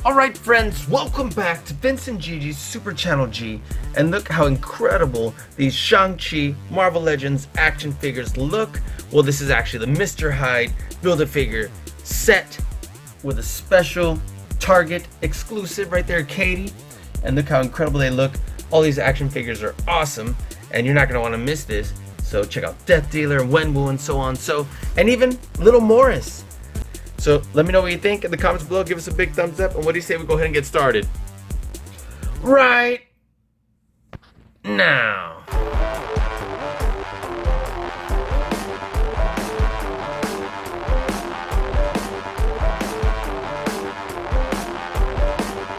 Alright friends, welcome back to Vince and Gigi's Super Channel G, and look how incredible these Shang-Chi Marvel Legends action figures look. Well, this is actually the Mr. Hyde Build-A-Figure set with a special Target exclusive right there, KATY, and look how incredible they look. All these action figures are awesome, and you're not going to want to miss this, so check out Death Dealer, Wenwu, and so on, and even Little Morris. So let me know what you think in the comments below. Give us a big thumbs up. And what do you say we go ahead and get started right now?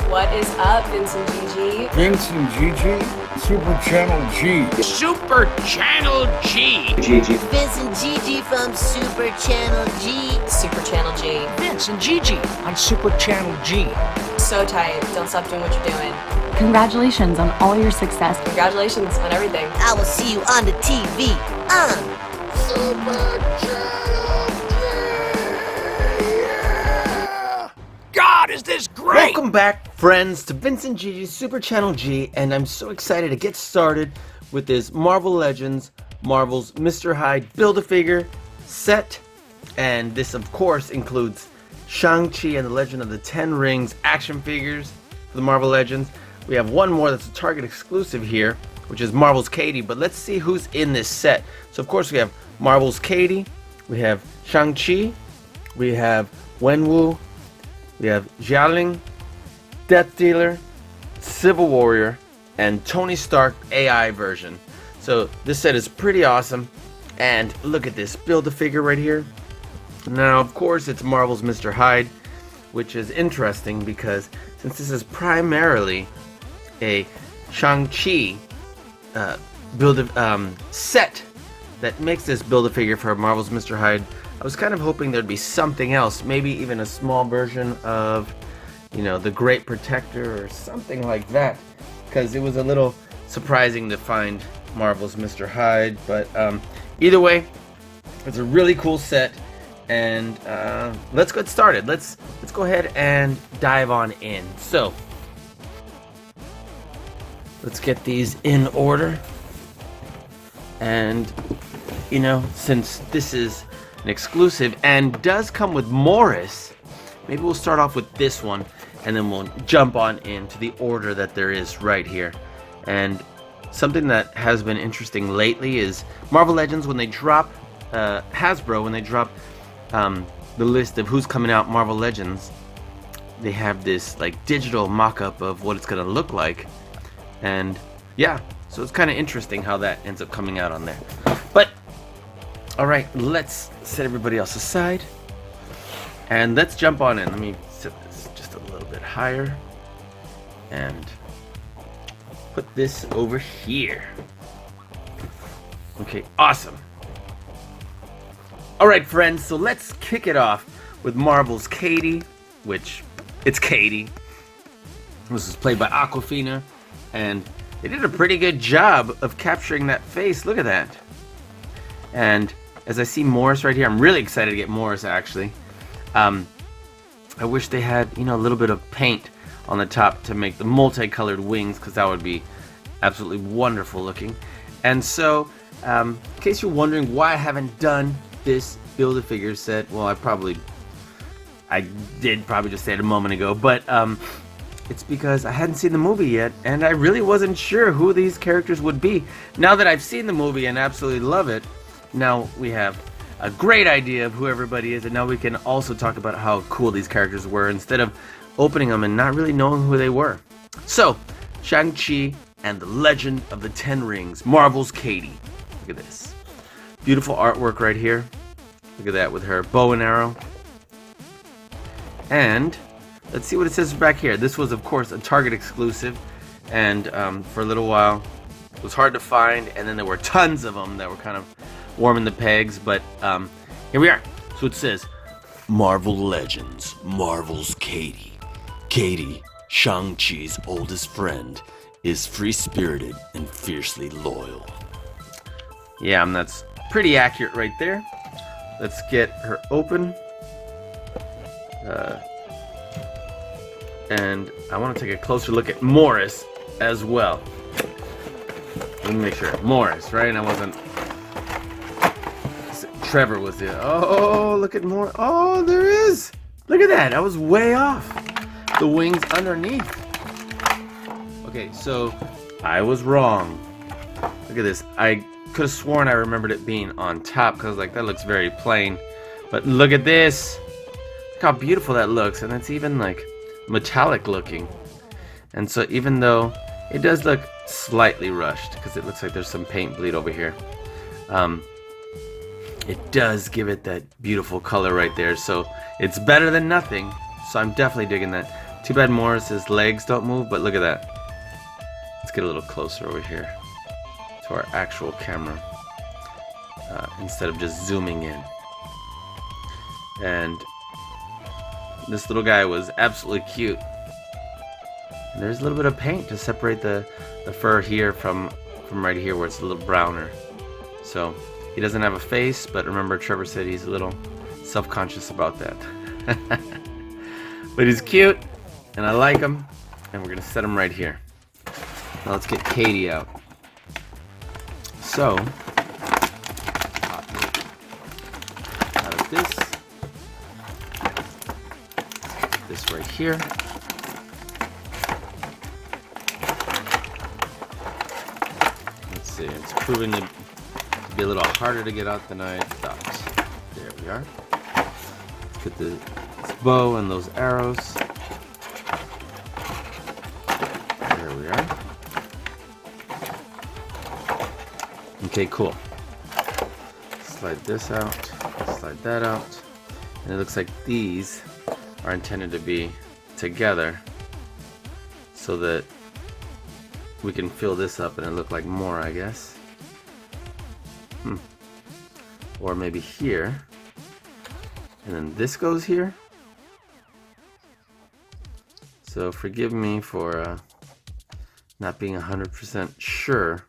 What is up, Vince and Gigi? Vince and Gigi, Super Channel G. Super Channel G. Gigi. Vince and Gigi from Super Channel G. Super Channel G. Vince and Gigi on Super Channel G. So tight. Don't stop doing what you're doing. Congratulations on all your success. Congratulations on everything. I will see you on the TV on Super Channel G. God, is this great? Welcome back, friends, to Vince and Gigi's Super Channel G, and I'm so excited to get started with this Marvel Legends, Marvel's Mr. Hyde Build-A-Figure set. And this, of course, includes Shang-Chi and the Legend of the Ten Rings action figures for the Marvel Legends. We have one more that's a Target exclusive here, which is Marvel's KATY, but let's see who's in this set. So, of course, we have Marvel's KATY, we have Shang-Chi, we have Wenwu, we have Xialing, Death Dealer, Civil Warrior, and Tony Stark AI version. So this set is pretty awesome. And look at this Build-A-Figure right here. Now, of course, it's Marvel's Mr. Hyde, which is interesting because since this is primarily a Shang-Chi set that makes this Build-A-Figure for Marvel's Mr. Hyde, I was kind of hoping there'd be something else, maybe even a small version of, the Great Protector or something like that, because it was a little surprising to find Marvel's Mr. Hyde. But either way, it's a really cool set, and let's get started. Let's go ahead and dive on in. So let's get these in order, and since this is an exclusive and does come with Morris, maybe we'll start off with this one and then we'll jump on into the order that there is right here. And something that has been interesting lately is Marvel Legends, when they drop Hasbro, when they drop the list of who's coming out Marvel Legends, they have this like digital mock-up of what it's gonna look like. And yeah, so it's kind of interesting how that ends up coming out on there. But alright, let's set everybody else aside and let's jump on in. Let me set this just a little bit higher and put this over here. Okay, awesome. Alright friends, so let's kick it off with Marvel's KATY, which it's KATY. This is played by Awkwafina, and they did a pretty good job of capturing that face. Look at that. And as I see Morris right here, I'm really excited to get Morris actually. I wish they had, a little bit of paint on the top to make the multicolored wings, because that would be absolutely wonderful looking. And so, in case you're wondering why I haven't done this Build-A-Figure set, well, I did probably just say it a moment ago, but it's because I hadn't seen the movie yet, and I really wasn't sure who these characters would be. Now that I've seen the movie and absolutely love it, now we have a great idea of who everybody is, and now we can also talk about how cool these characters were instead of opening them and not really knowing who they were. So, Shang-Chi and the Legend of the Ten Rings, Marvel's KATY. Look at this. Beautiful artwork right here. Look at that with her bow and arrow. And let's see what it says back here. This was, of course, a Target exclusive, and for a little while it was hard to find, and then there were tons of them that were kind of warming the pegs, but here we are. So it says, Marvel Legends, Marvel's KATY. KATY, Shang-Chi's oldest friend, is free-spirited and fiercely loyal. Yeah, and that's pretty accurate right there. Let's get her open. And I want to take a closer look at Morris as well. Let me make sure. Morris, right? And I wasn't... Trevor was the... Oh, look at Morris. Oh, there is! Look at that. I was way off. The wings underneath. Okay, so I was wrong. Look at this. I could have sworn I remembered it being on top because like that looks very plain. But look at this. Look how beautiful that looks. And it's even like metallic looking. And so even though it does look slightly rushed because it looks like there's some paint bleed over here, it does give it that beautiful color right there. So it's better than nothing. So I'm definitely digging that. Too bad Morris's legs don't move, but look at that. Let's get a little closer over here to our actual camera instead of just zooming in. And this little guy was absolutely cute. And there's a little bit of paint to separate the fur here from right here where it's a little browner. So he doesn't have a face, but remember Trevor said he's a little self-conscious about that. But he's cute, and I like him, and we're gonna set him right here. Now let's get Katy out. So, out of this right here. Let's see, it's proving to be a little harder to get out than I thought. There we are. Let's get this bow and those arrows. There we are. Okay, cool. Slide this out, slide that out. And it looks like these are intended to be together so that we can fill this up and it look like more, I guess. Or maybe here. And then this goes here. So forgive me for not being 100% sure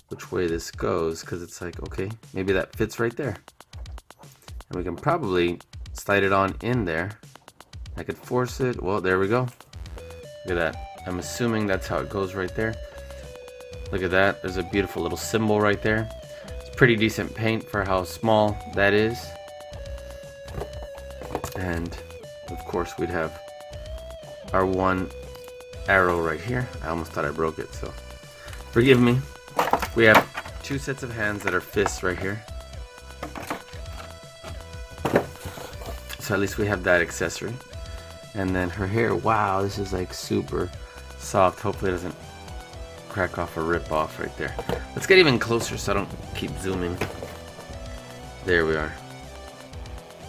which way this goes, because it's like, okay, maybe that fits right there. And we can probably slide it on in there. I could force it. Well, there we go. Look at that. I'm assuming that's how it goes right there. Look at that. There's a beautiful little symbol right there. It's pretty decent paint for how small that is. And of course we'd have our one arrow right here. I almost thought I broke it, so forgive me. We have two sets of hands that are fists right here. So at least we have that accessory. And then her hair, wow, this is like super soft. Hopefully it doesn't crack off or rip off right there. Let's get even closer so I don't keep zooming. There we are.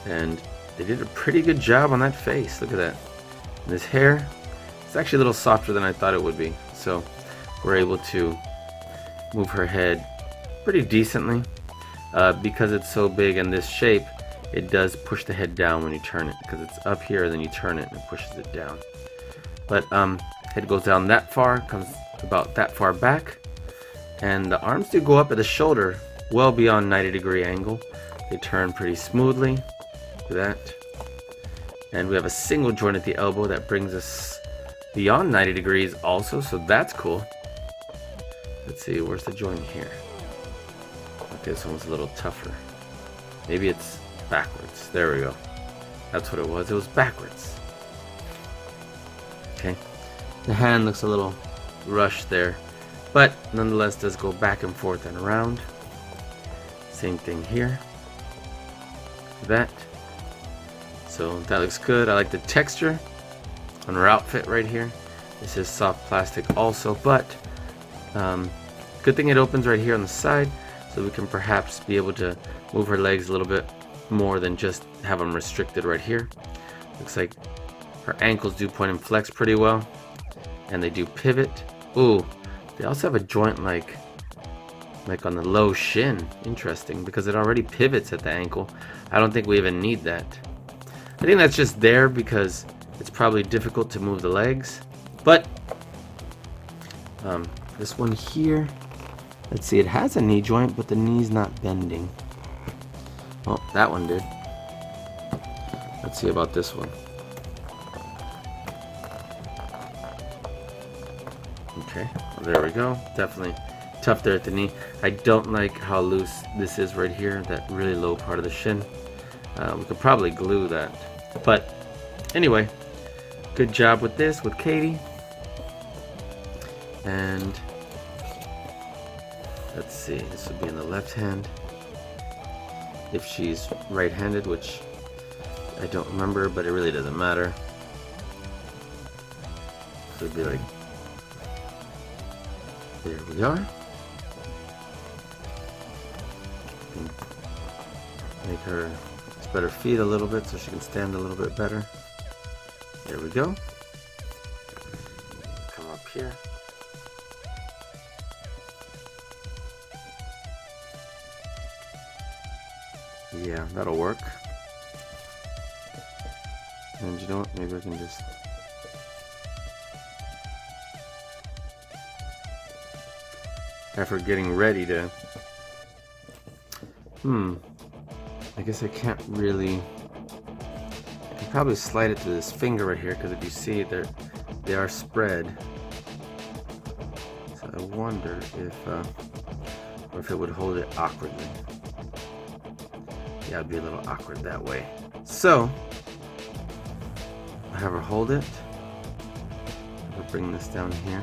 And they did a pretty good job on that face. Look at that. And this hair, it's actually a little softer than I thought it would be. So we're able to move her head pretty decently. Because it's so big and this shape, it does push the head down when you turn it, because it's up here and then you turn it and it pushes it down. But head goes down that far, comes about that far back, and the arms do go up at the shoulder well beyond 90-degree angle. They turn pretty smoothly. Look at that. And we have a single joint at the elbow that brings us beyond 90 degrees also, so that's cool. Let's see, where's the joint here? Okay, this one's a little tougher. Maybe it's backwards. There we go. That's what it was. It was backwards. Okay. The hand looks a little rushed there, but nonetheless does go back and forth and around. Same thing here. That. So that looks good. I like the texture on her outfit right here. This is soft plastic also, but good thing it opens right here on the side, so we can perhaps be able to move her legs a little bit more than just have them restricted right here. Looks like her ankles do point and flex pretty well, and they do pivot. Ooh, they also have a joint like on the low shin. Interesting, because it already pivots at the ankle. I don't think we even need that. I think that's just there because it's probably difficult to move the legs. But this one here, let's see, it has a knee joint, but the knee's not bending. Well, that one did. Let's see about this one. Okay, well, there we go. Definitely tough there at the knee. I don't like how loose this is right here, that really low part of the shin. We could probably glue that. But anyway, good job with this, with Katy. And let's see, this would be in the left hand. If she's right-handed, which I don't remember, but it really doesn't matter. So it'd be like, there we are. Make her spread her feet a little bit so she can stand a little bit better. There we go. Come up here. Yeah, that'll work. And you know what? Maybe I can just have her getting ready to. I guess I can't really. I can probably slide it to this finger right here because if you see they are spread. So I wonder if it would hold it awkwardly. Yeah, it'd be a little awkward that way. So I have her hold it. I'll bring this down here.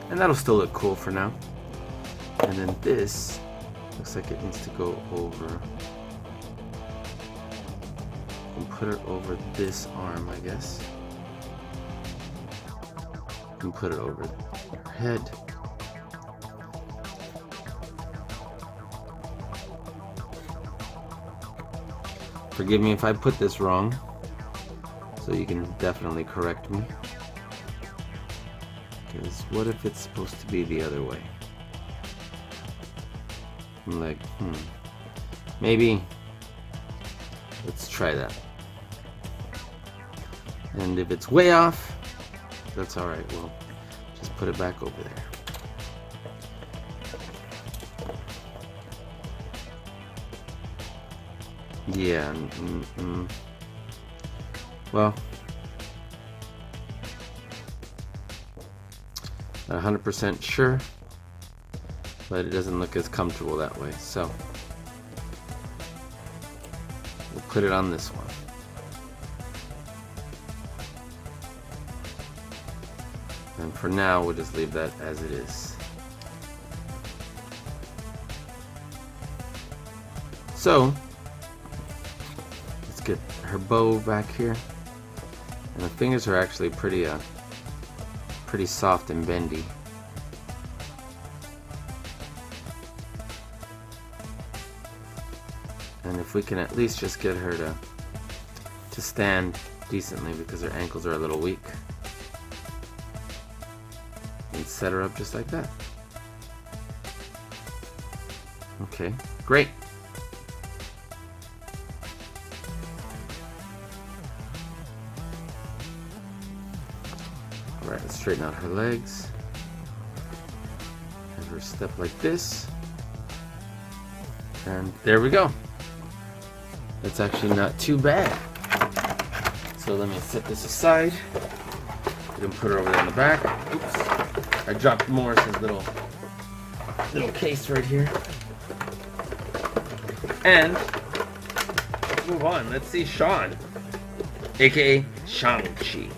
And that'll still look cool for now. And then this looks like it needs to go over. And put it over this arm, I guess. And put it over her head. Forgive me if I put this wrong, so you can definitely correct me. Because what if it's supposed to be the other way? I'm like, maybe. Let's try that. And if it's way off, that's alright. We'll just put it back over there. Yeah, well, not 100% sure, but it doesn't look as comfortable that way, so we'll put it on this one. And for now, we'll just leave that as it is. So, get her bow back here, and the fingers are actually pretty soft and bendy. And if we can at least just get her to stand decently, because her ankles are a little weak, and set her up just like that. Okay, great. Alright, let's straighten out her legs. Have her step like this. And there we go. That's actually not too bad. So let me set this aside. We can put her over there in the back. Oops. I dropped Morris's little case right here. And let's move on. Let's see Sean, aka Shang-Chi.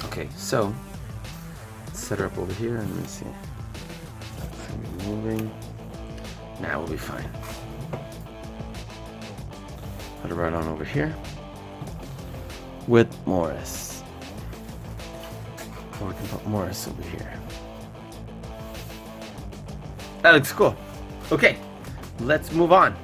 Okay, so let's set her up over here and let me see. It's moving. Nah, we'll be fine. Put her right on over here with Morris. Or we can put Morris over here. That looks cool. Okay, let's move on.